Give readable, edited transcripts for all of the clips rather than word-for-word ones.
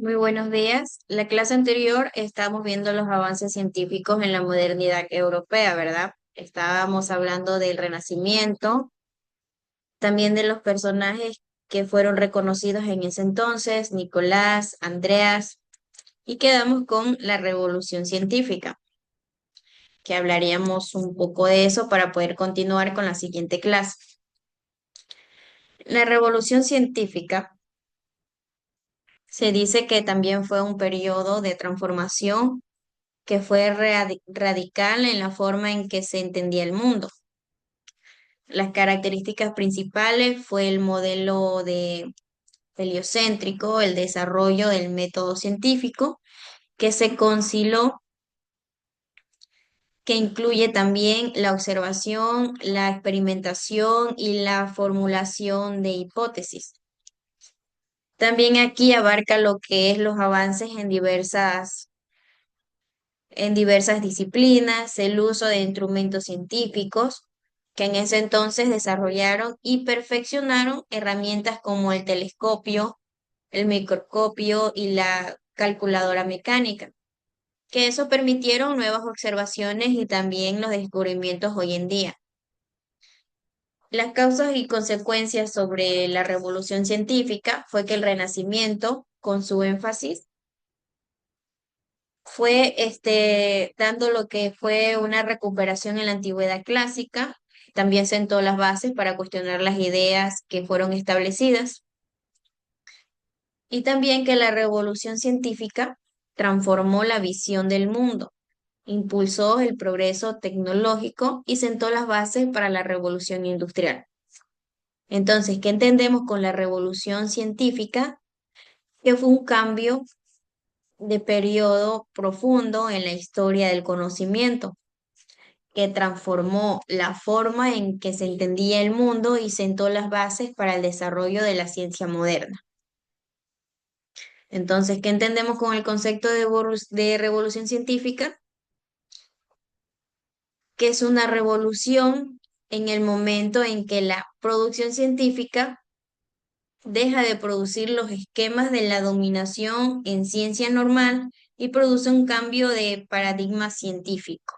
Muy buenos días. La clase anterior estábamos viendo los avances científicos en la modernidad europea, ¿verdad? Estábamos hablando del Renacimiento, también de los personajes que fueron reconocidos en ese entonces, Nicolás, Andreas, y quedamos con la Revolución Científica, que hablaríamos un poco de eso para poder continuar con la siguiente clase. La Revolución Científica se dice que también fue un periodo de transformación que fue radical en la forma en que se entendía el mundo. Las características principales fue el modelo de heliocéntrico, el desarrollo del método científico, que se conciló, que incluye también la observación, la experimentación y la formulación de hipótesis. También aquí abarca lo que es los avances en diversas disciplinas, el uso de instrumentos científicos que en ese entonces desarrollaron y perfeccionaron herramientas como el telescopio, el microscopio y la calculadora mecánica, que eso permitieron nuevas observaciones y también los descubrimientos hoy en día. Las causas y consecuencias sobre la revolución científica fue que el Renacimiento, con su énfasis, fue dando lo que fue una recuperación en la antigüedad clásica, también sentó las bases para cuestionar las ideas que fueron establecidas, y también que la revolución científica transformó la visión del mundo, impulsó el progreso tecnológico y sentó las bases para la revolución industrial. Entonces, ¿qué entendemos con la revolución científica? Que fue un cambio de periodo profundo en la historia del conocimiento que transformó la forma en que se entendía el mundo y sentó las bases para el desarrollo de la ciencia moderna. Entonces, ¿qué entendemos con el concepto de revolución científica? Que es una revolución en el momento en que la producción científica deja de producir los esquemas de la dominación en ciencia normal y produce un cambio de paradigma científico.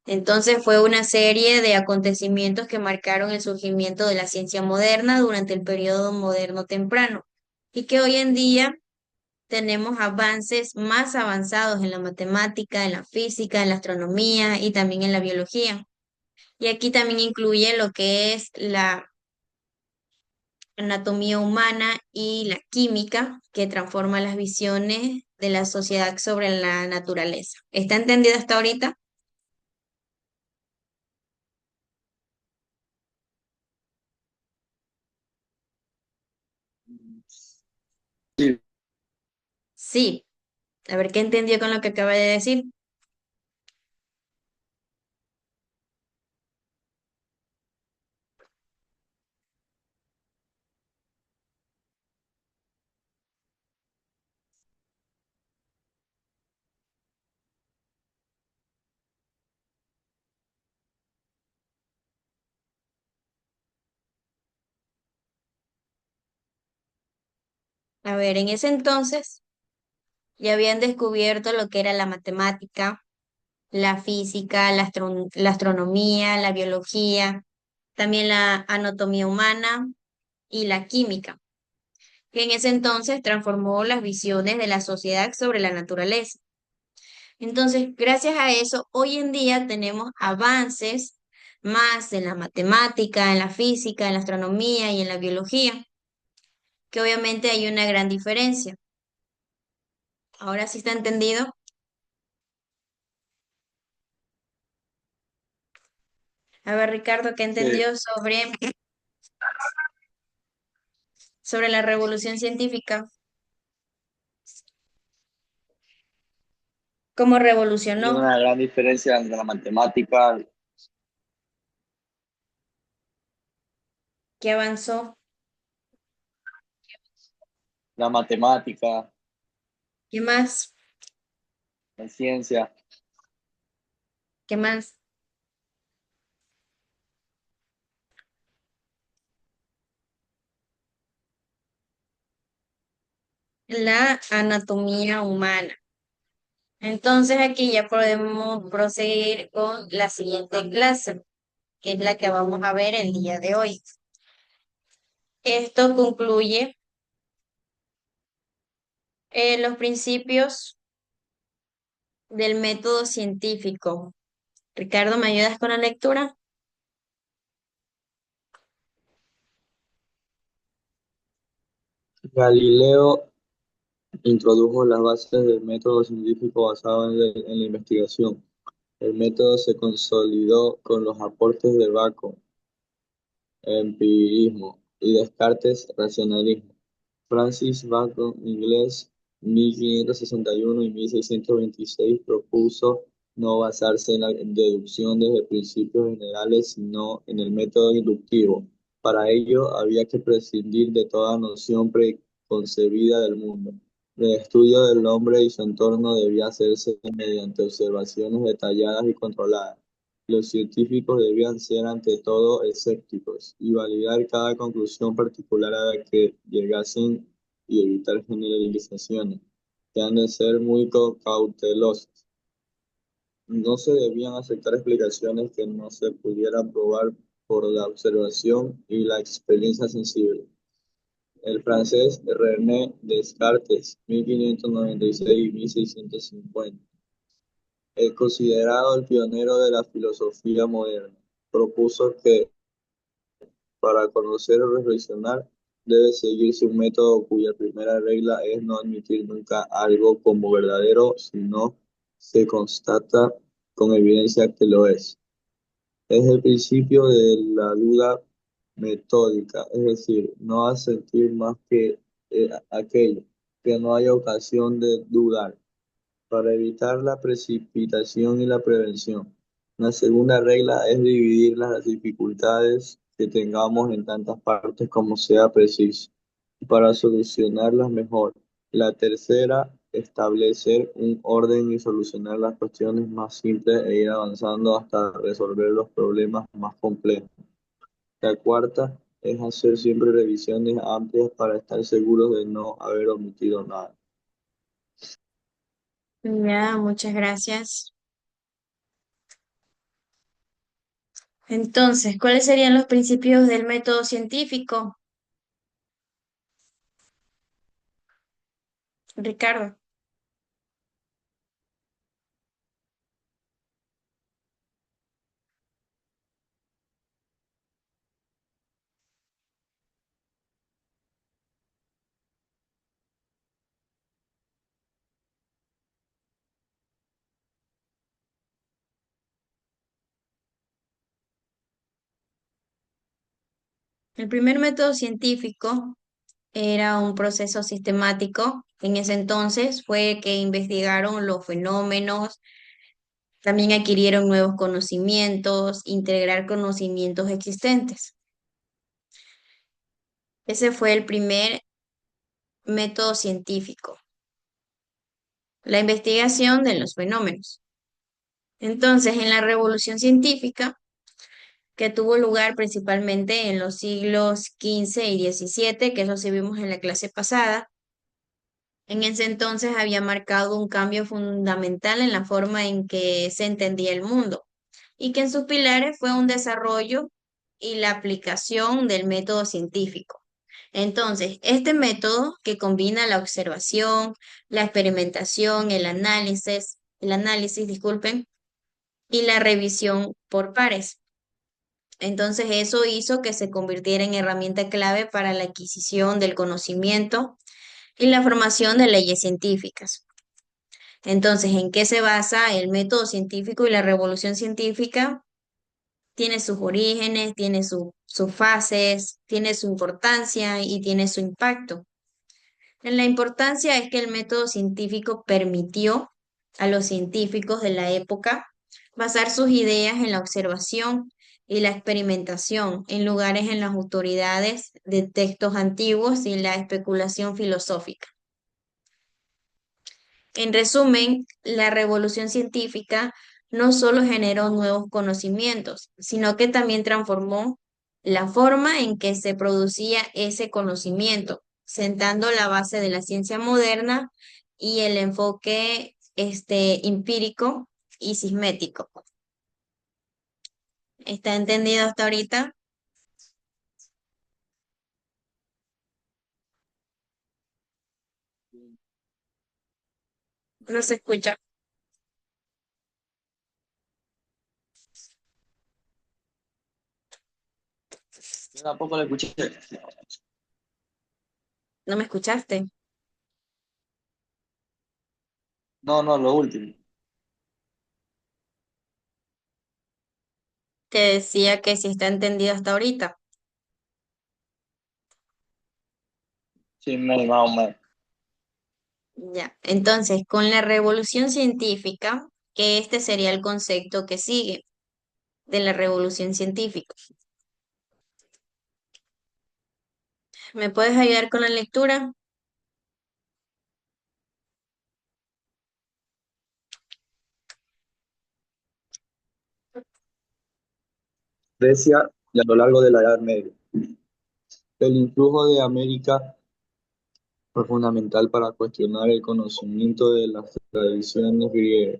Entonces fue una serie de acontecimientos que marcaron el surgimiento de la ciencia moderna durante el periodo moderno temprano y que hoy en día tenemos avances más avanzados en la matemática, en la física, en la astronomía y también en la biología. Y aquí también incluye lo que es la anatomía humana y la química que transforma las visiones de la sociedad sobre la naturaleza. ¿Está entendido hasta ahorita? Sí, Sí. A ver qué entendió con lo que acaba de decir. A ver, en ese entonces ya habían descubierto lo que era la matemática, la física, la astronomía, la biología, también la anatomía humana y la química, que en ese entonces transformó las visiones de la sociedad sobre la naturaleza. Entonces, gracias a eso, hoy en día tenemos avances más en la matemática, en la física, en la astronomía y en la biología, que obviamente hay una gran diferencia. Ahora sí está entendido. A ver, Ricardo, ¿qué sí. entendió sobre la revolución científica? ¿Cómo Hay revolucionó? una gran diferencia entre la matemática, ¿Qué avanzó? la matemática, ¿Qué más? la ciencia. ¿Qué más? la anatomía humana. Entonces aquí ya podemos proseguir con la siguiente clase, que es la que vamos a ver el día de hoy. Esto concluye los principios del método científico. Ricardo, ¿me ayudas con la lectura? Galileo introdujo las bases del método científico basado en la investigación. El método se consolidó con los aportes de Bacon, empirismo, y Descartes, racionalismo. Francis Bacon, inglés, 1561 y 1626, propuso no basarse en la deducción desde principios generales, sino en el método inductivo. Para ello, había que prescindir de toda noción preconcebida del mundo. El estudio del hombre y su entorno debía hacerse mediante observaciones detalladas y controladas. Los científicos debían ser ante todo escépticos y validar cada conclusión particular a la que llegasen y evitar generalizaciones, que han de ser muy cautelosos. No se debían aceptar explicaciones que no se pudieran probar por la observación y la experiencia sensible. El francés René Descartes, 1596-1650, es considerado el pionero de la filosofía moderna, propuso que para conocer o reflexionar debe seguirse un método cuya primera regla es no admitir nunca algo como verdadero si no se constata con evidencia que lo es. Es el principio de la duda metódica, es decir, no asentir más que aquello que no haya ocasión de dudar para evitar la precipitación y la prevención. La segunda regla es dividir las dificultades que tengamos en tantas partes como sea preciso, para solucionarlas mejor. La tercera, establecer un orden y solucionar las cuestiones más simples e ir avanzando hasta resolver los problemas más complejos. La cuarta es hacer siempre revisiones amplias para estar seguros de no haber omitido nada. Ya, muchas gracias. Entonces, ¿cuáles serían los principios del método científico, Ricardo? El primer método científico era un proceso sistemático. En ese entonces fue que investigaron los fenómenos, también adquirieron nuevos conocimientos, integrar conocimientos existentes. Ese fue el primer método científico, la investigación de los fenómenos. Entonces, en la revolución científica, que tuvo lugar principalmente en los siglos XV y XVII, que eso sí vimos en la clase pasada, en ese entonces había marcado un cambio fundamental en la forma en que se entendía el mundo y que en sus pilares fue un desarrollo y la aplicación del método científico. Entonces, este método que combina la observación, la experimentación, el análisis, disculpen, y la revisión por pares. Entonces, eso hizo que se convirtiera en herramienta clave para la adquisición del conocimiento y la formación de leyes científicas. Entonces, ¿en qué se basa el método científico y la revolución científica? Tiene sus orígenes, tiene sus fases, tiene su importancia y tiene su impacto. La importancia es que el método científico permitió a los científicos de la época basar sus ideas en la observación y la experimentación, en lugares en las autoridades de textos antiguos y la especulación filosófica. En resumen, la revolución científica no solo generó nuevos conocimientos, sino que también transformó la forma en que se producía ese conocimiento, sentando la base de la ciencia moderna y el enfoque empírico y sismético. ¿Está entendido hasta ahorita? No se escucha. Yo tampoco lo escuché. ¿No me escuchaste? No, no, lo último. Te decía que si está entendido hasta ahorita. Sí, más o menos. Ya. Entonces, con la revolución científica, que este sería el concepto que sigue de la revolución científica. ¿Me puedes ayudar con la lectura? Grecia y a lo largo de la Edad Media. El influjo de América fue fundamental para cuestionar el conocimiento de las tradiciones griega,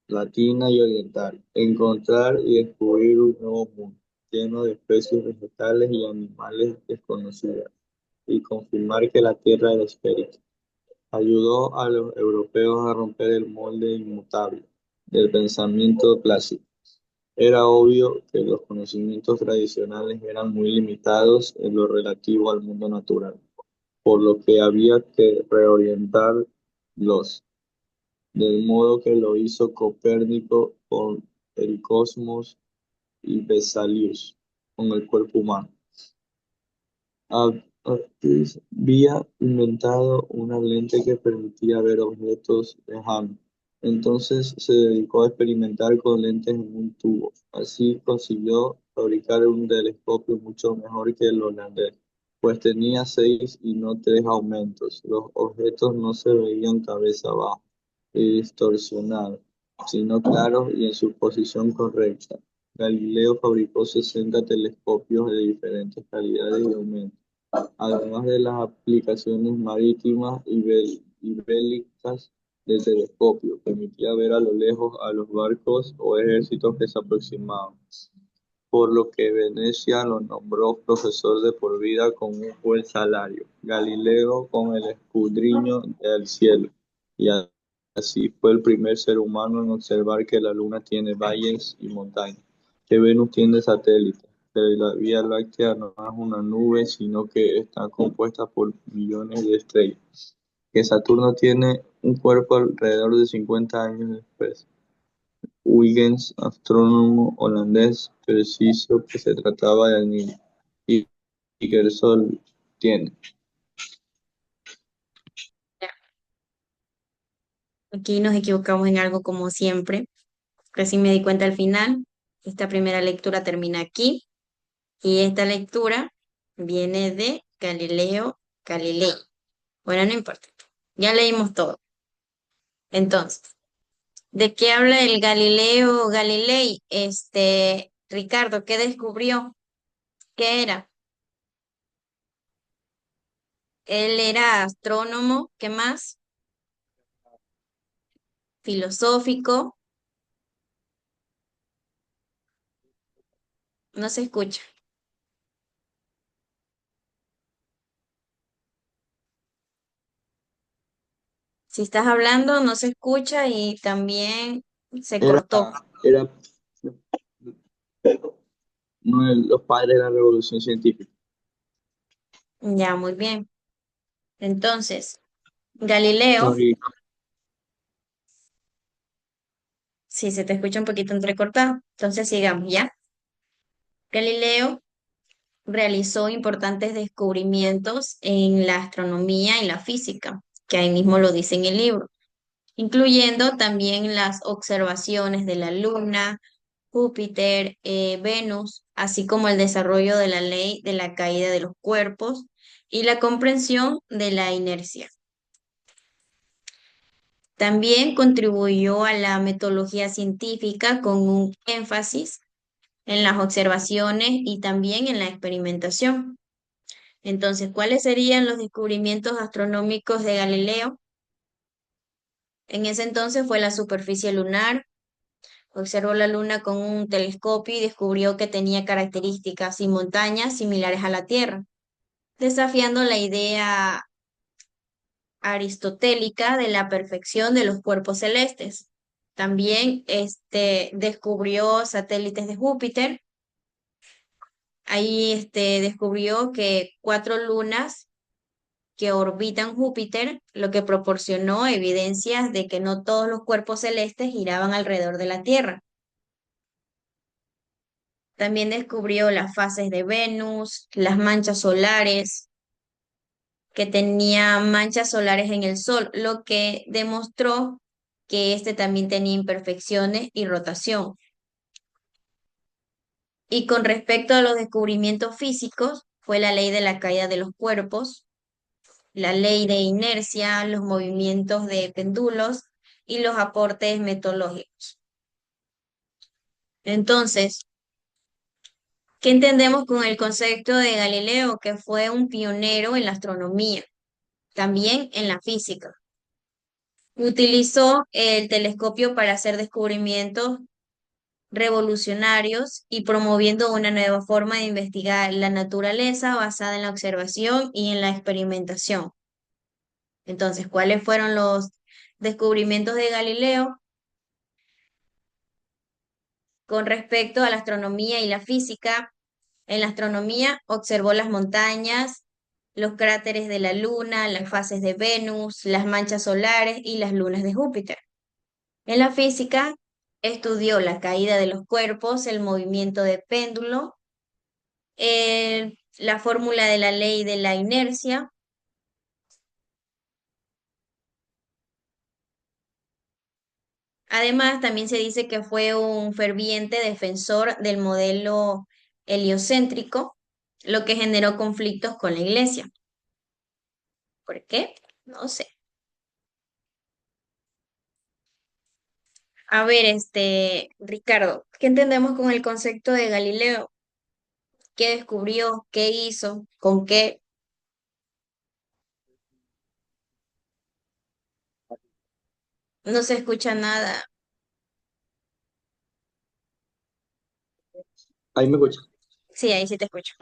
latina y oriental, encontrar y descubrir un nuevo mundo lleno de especies vegetales y animales desconocidas y confirmar que la Tierra era esférica. Ayudó a los europeos a romper el molde inmutable del pensamiento clásico. Era obvio que los conocimientos tradicionales eran muy limitados en lo relativo al mundo natural, por lo que había que reorientarlos, del modo que lo hizo Copérnico con el cosmos y Vesalius con el cuerpo humano. Ortiz había inventado una lente que permitía ver objetos lejanos. Entonces se dedicó a experimentar con lentes en un tubo. Así consiguió fabricar un telescopio mucho mejor que el holandés, pues tenía seis y no tres aumentos. Los objetos no se veían cabeza abajo y distorsionados, sino claros y en su posición correcta. Galileo fabricó 60 telescopios de diferentes calidades y aumentos, además de las aplicaciones marítimas y bélicas del telescopio. Permitía ver a lo lejos a los barcos o ejércitos que se aproximaban, por lo que Venecia lo nombró profesor de por vida con un buen salario. Galileo con el escudriño del cielo, y así fue el primer ser humano en observar que la Luna tiene valles y montañas, que Venus tiene satélites, que la Vía Láctea no es una nube, sino que está compuesta por millones de estrellas, que Saturno tiene un cuerpo alrededor de 50 años después. Huygens, astrónomo holandés, preciso que se trataba del niño, y que el Sol tiene. Ya. Aquí nos equivocamos en algo como siempre. Recién me di cuenta al final. Esta primera lectura termina aquí y esta lectura viene de Galileo Galilei. Bueno, no importa. Ya leímos todo. Entonces, ¿de qué habla el Galileo Galilei? Ricardo, ¿qué descubrió? ¿Qué era? Él era astrónomo, ¿qué más? Filosófico, no se escucha. Si estás hablando, no se escucha y también se Era, cortó. era uno de los padres de la revolución científica. Ya, muy bien. Entonces, Galileo, Sorry. si se te escucha un poquito entrecortado, entonces sigamos, ¿ya? Galileo realizó importantes descubrimientos en la astronomía y la física, que ahí mismo lo dice en el libro, incluyendo también las observaciones de la Luna, Júpiter, Venus, así como el desarrollo de la ley de la caída de los cuerpos y la comprensión de la inercia. También contribuyó a la metodología científica con un énfasis en las observaciones y también en la experimentación. Entonces, ¿cuáles serían los descubrimientos astronómicos de Galileo? En ese entonces fue la superficie lunar. Observó la luna con un telescopio y descubrió que tenía características y montañas similares a la Tierra, desafiando la idea aristotélica de la perfección de los cuerpos celestes. También descubrió satélites de Júpiter. Ahí descubrió que 4 lunas que orbitan Júpiter, lo que proporcionó evidencias de que no todos los cuerpos celestes giraban alrededor de la Tierra. También descubrió las fases de Venus, las manchas solares, que tenía manchas solares en el Sol, lo que demostró que este también tenía imperfecciones y rotación. Y con respecto a los descubrimientos físicos, fue la ley de la caída de los cuerpos, la ley de inercia, los movimientos de péndulos y los aportes metodológicos. Entonces, ¿qué entendemos con el concepto de Galileo, que fue un pionero en la astronomía, también en la física? Utilizó el telescopio para hacer descubrimientos revolucionarios y promoviendo una nueva forma de investigar la naturaleza basada en la observación y en la experimentación. Entonces, ¿cuáles fueron los descubrimientos de Galileo? Con respecto a la astronomía y la física, en la astronomía observó las montañas, los cráteres de la Luna, las fases de Venus, las manchas solares y las lunas de Júpiter. En la física estudió la caída de los cuerpos, el movimiento de péndulo, la fórmula de la ley de la inercia. Además, también se dice que fue un ferviente defensor del modelo heliocéntrico, lo que generó conflictos con la iglesia. ¿Por qué? No sé. A ver, Ricardo, ¿qué entendemos con el concepto de Galileo? ¿Qué descubrió? ¿Qué hizo? ¿Con qué? No se escucha nada. Ahí me escucha. Sí, ahí sí te escucho.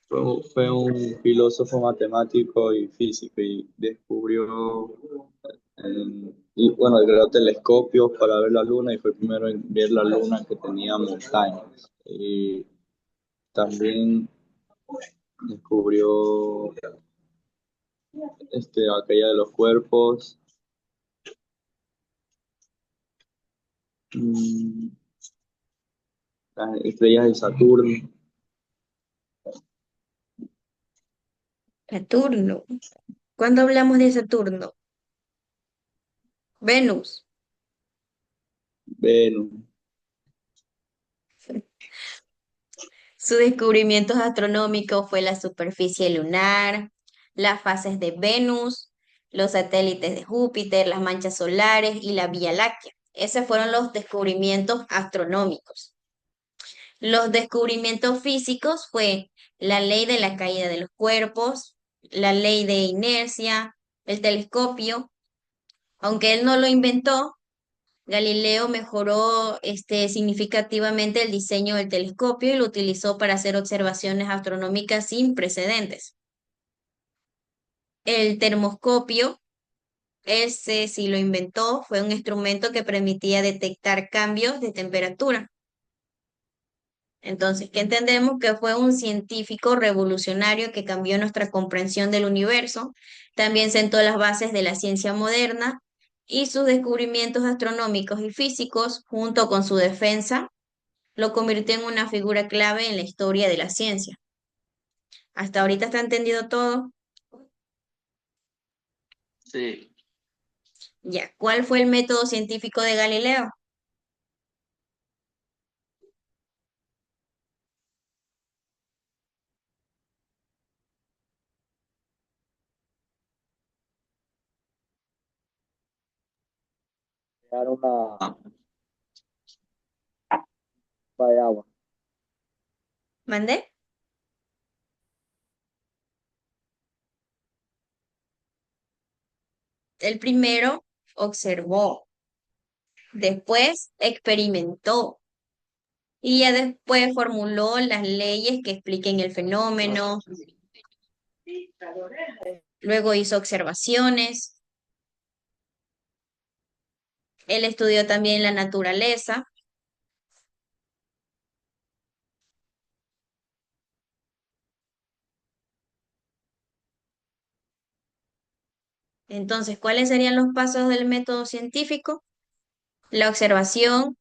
Fue un filósofo matemático y físico y descubrió, y bueno, creó telescopios para ver la luna y fue el primero en ver la luna que tenía montañas. Y también descubrió la caída de los cuerpos, mm, las estrellas de Saturno, Saturno. ¿Cuándo hablamos de Saturno? Venus. Venus, Sus descubrimientos astronómicos fue la superficie lunar, las fases de Venus, los satélites de Júpiter, las manchas solares y la Vía Láctea. Esos fueron los descubrimientos astronómicos. Los descubrimientos físicos fue la ley de la caída de los cuerpos, la ley de inercia, el telescopio. Aunque él no lo inventó, Galileo mejoró significativamente el diseño del telescopio y lo utilizó para hacer observaciones astronómicas sin precedentes. El termoscopio, ese sí lo inventó, fue un instrumento que permitía detectar cambios de temperatura. Entonces, ¿qué entendemos? Que fue un científico revolucionario que cambió nuestra comprensión del universo, también sentó las bases de la ciencia moderna y sus descubrimientos astronómicos y físicos, junto con su defensa, lo convirtió en una figura clave en la historia de la ciencia. ¿Hasta ahorita está entendido todo? sí, Ya. ¿Cuál fue el método científico de Galileo? crear una bomba de agua. ¿Mandé? El primero observó, después experimentó y ya después formuló las leyes que expliquen el fenómeno, luego hizo observaciones, él estudió también la naturaleza. Entonces, ¿cuáles serían los pasos del método científico? La observación,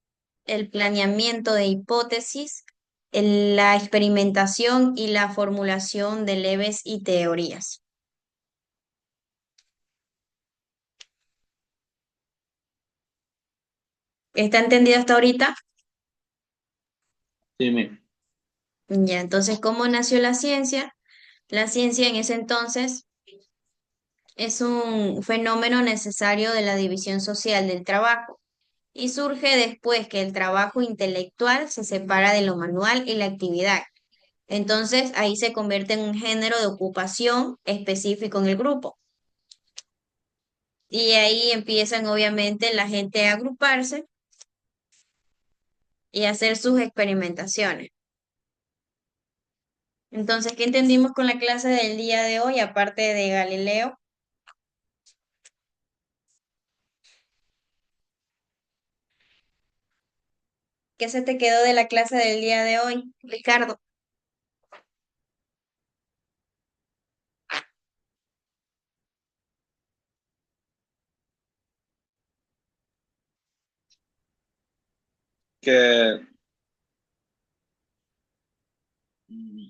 el planeamiento de hipótesis, la experimentación y la formulación de leves y teorías. ¿Está entendido hasta ahorita? Sí, Ya, entonces, ¿cómo nació la ciencia? La ciencia en ese entonces es un fenómeno necesario de la división social del trabajo y surge después que el trabajo intelectual se separa de lo manual y la actividad. Entonces, ahí se convierte en un género de ocupación específico en el grupo. Y ahí empiezan obviamente la gente a agruparse y a hacer sus experimentaciones. Entonces, ¿qué entendimos con la clase del día de hoy, aparte de Galileo? ¿Qué se te quedó de la clase del día de hoy, Ricardo? que mm,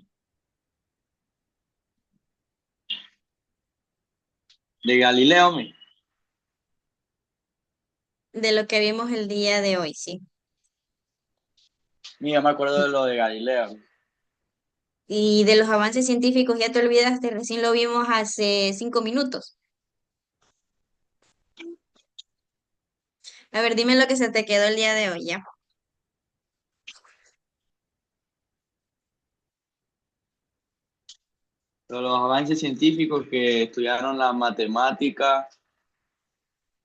de Galileo, De lo que vimos el día de hoy, sí. mira, me acuerdo de lo de Galileo. Y de los avances científicos, ya te olvidaste, recién lo vimos hace 5 minutos. A ver, dime lo que se te quedó el día de hoy, ¿ya? Los avances científicos que estudiaron la matemática,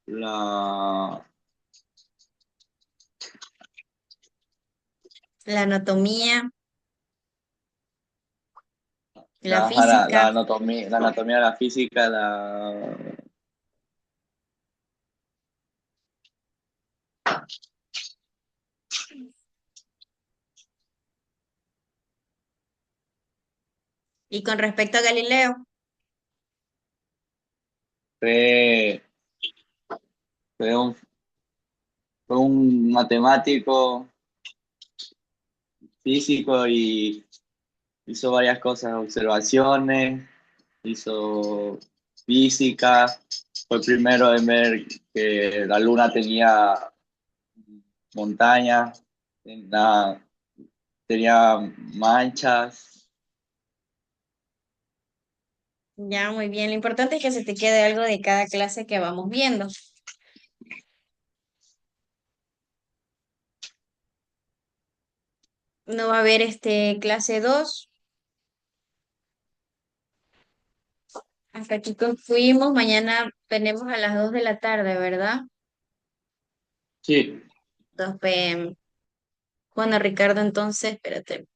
la, La anatomía, la la física. anatomía, la física, la... Y con respecto a Galileo, Fue, fue fue un matemático, físico y hizo varias cosas, observaciones, hizo física, fue el primero en ver que la luna tenía montañas, tenía, tenía manchas. ya muy bien. Lo importante es que se te quede algo de cada clase que vamos viendo. No va a haber clase 2. Hasta aquí concluimos. Mañana tenemos a las 2 de la tarde, ¿verdad? Sí, 2 p.m. Bueno, Ricardo, entonces, espérate.